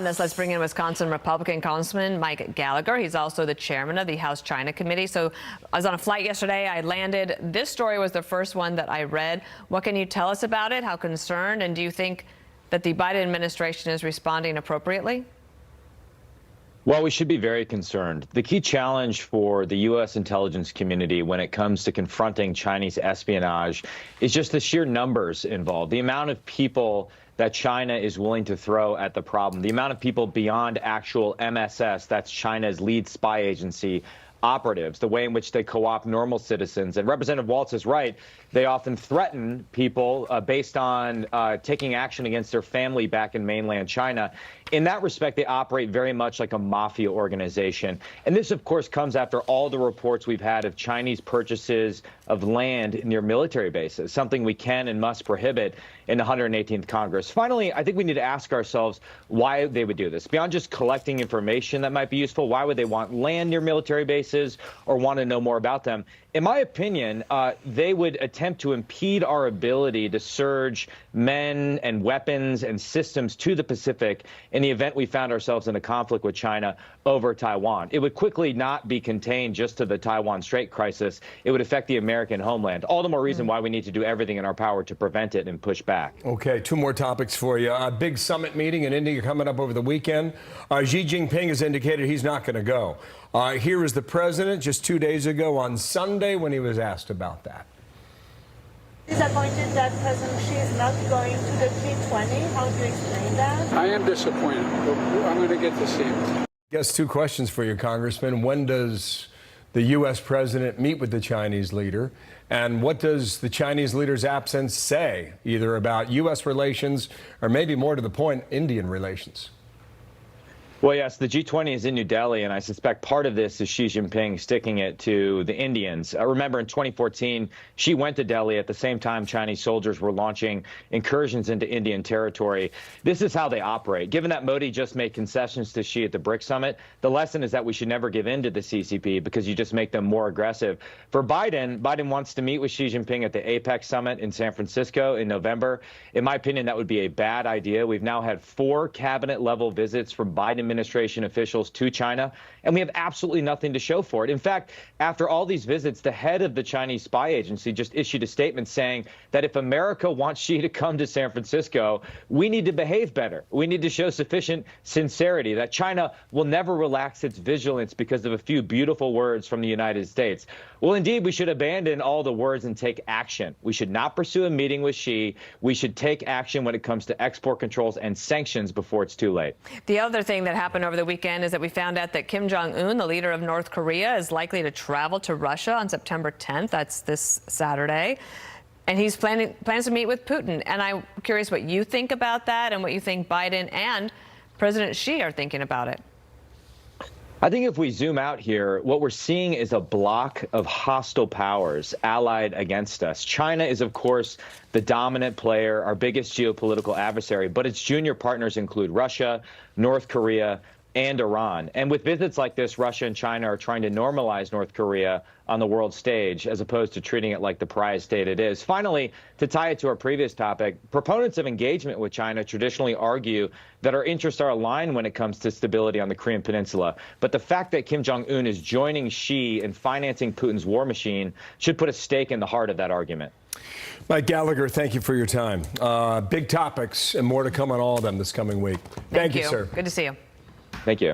Let's bring in Wisconsin Republican Congressman Mike Gallagher. He's also the chairman of the House China Committee. So I was on a flight yesterday. I landed. This story was the first one that I read. What can you tell us about it? How concerned? And do you think that the Biden administration is responding appropriately? Well, we should be very concerned. The key challenge for the U.S. intelligence community when it comes to confronting Chinese espionage is just the sheer numbers involved, the amount of people that China is willing to throw at the problem, the amount of people beyond actual MSS, that's China's lead spy agency, operatives, the way in which they co-opt normal citizens. And Representative Waltz is right. They often threaten people based on taking action against their family back in mainland China. In that respect, they operate very much like a mafia organization. And this, of course, comes after all the reports we've had of Chinese purchases of land near military bases, something we can and must prohibit in the 118th Congress. Finally, I think we need to ask ourselves why they would do this. Beyond just collecting information that might be useful, why would they want land near military bases or want to know more about them? In my opinion, they would attempt to impede our ability to surge men and weapons and systems to the Pacific in the event we found ourselves in a conflict with China over Taiwan. It would quickly not be contained just to the Taiwan Strait crisis. It would affect the American homeland. All the more reason why we need to do everything in our power to prevent it and push back. Okay, two more topics for you. A big summit meeting in India coming up over the weekend. Xi Jinping has indicated he's not going to go. Here is the president just 2 days ago on Sunday when he was asked about that. Disappointed that President Xi is not going to the G20. How do you explain that? I am disappointed, but I'm going to get to see him. Yes, two questions for you, Congressman. When does the U.S. president meet with the Chinese leader? And what does the Chinese leader's absence say, either about U.S. relations or maybe more to the point, Indian relations? Well, yes, the G20 is in New Delhi, and I suspect part of this is Xi Jinping sticking it to the Indians. Remember, in 2014, Xi went to Delhi at the same time Chinese soldiers were launching incursions into Indian territory. This is how they operate. Given that Modi just made concessions to Xi at the BRICS summit, the lesson is that we should never give in to the CCP because you just make them more aggressive. For Biden, Biden wants to meet with Xi Jinping at the APEC summit in San Francisco in November. In my opinion, that would be a bad idea. We've now had 4 cabinet-level visits from Biden administration officials to China, and we have absolutely nothing to show for it. In fact, after all these visits, the head of the Chinese spy agency just issued a statement saying that if America wants Xi to come to San Francisco, we need to behave better. We need to show sufficient sincerity, that China will never relax its vigilance because of a few beautiful words from the United States. Well, indeed, we should abandon all the words and take action. We should not pursue a meeting with Xi. We should take action when it comes to export controls and sanctions before it's too late. The other thing that happened over the weekend is that we found out that Kim Jong-un, the leader of North Korea, is likely to travel to Russia on September 10th. That's this Saturday. And he's plans to meet with Putin. And I'm curious what you think about that and what you think Biden and President Xi are thinking about it. I think if we zoom out here, what we're seeing is a block of hostile powers allied against us. China is, of course, the dominant player, our biggest geopolitical adversary, but its junior partners include Russia, North Korea, and Iran. And with visits like this, Russia and China are trying to normalize North Korea on the world stage as opposed to treating it like the pariah state it is. Finally, to tie it to our previous topic, proponents of engagement with China traditionally argue that our interests are aligned when it comes to stability on the Korean Peninsula. But the fact that Kim Jong-un is joining Xi and financing Putin's war machine should put a stake in the heart of that argument. Mike Gallagher, thank you for your time. Big topics and more to come on all of them this coming week. Thank you, sir. Good to see you. Thank you.